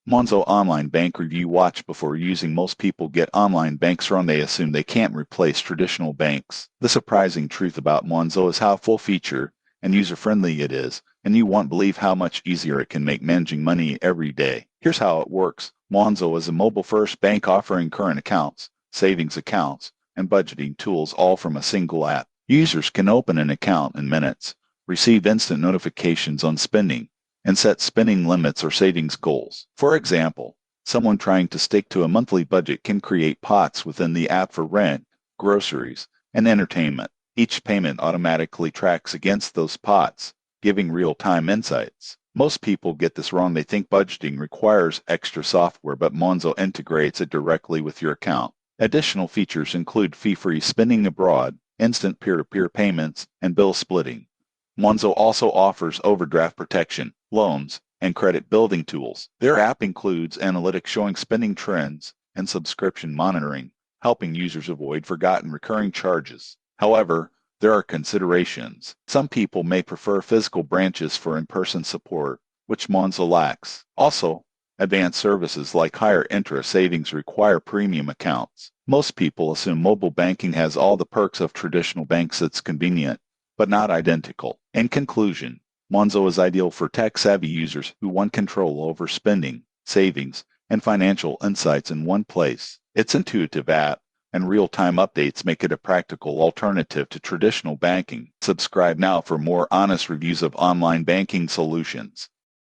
Monzo Online Bank Review. Watch before using. Most people get online banks wrong. They assume they can't replace traditional banks. The surprising truth about Monzo is how full-feature and user-friendly it is, and you won't believe how much easier it can make managing money every day. Here's how it works. Monzo is a mobile-first bank offering current accounts, savings accounts, and budgeting tools all from a single app. Users can open an account in minutes, receive instant notifications on spending, and set spending limits or savings goals. For example, someone trying to stick to a monthly budget can create pots within the app for rent, groceries, and entertainment. Each payment automatically tracks against those pots, giving real-time insights. Most people get this wrong. They think budgeting requires extra software, but Monzo integrates it directly with your account. Additional features include fee-free spending abroad, instant peer-to-peer payments, and bill splitting. Monzo also offers overdraft protection, loans, and credit building tools. Their app includes analytics showing spending trends and subscription monitoring, helping users avoid forgotten recurring charges. However, there are considerations. Some people may prefer physical branches for in-person support, which Monzo lacks. Also, advanced services like higher interest savings require premium accounts. Most people assume mobile banking has all the perks of traditional banks. It's convenient, but not identical. In conclusion, Monzo is ideal for tech-savvy users who want control over spending, savings, and financial insights in one place. Its intuitive app and real-time updates make it a practical alternative to traditional banking. Subscribe now for more honest reviews of online banking solutions.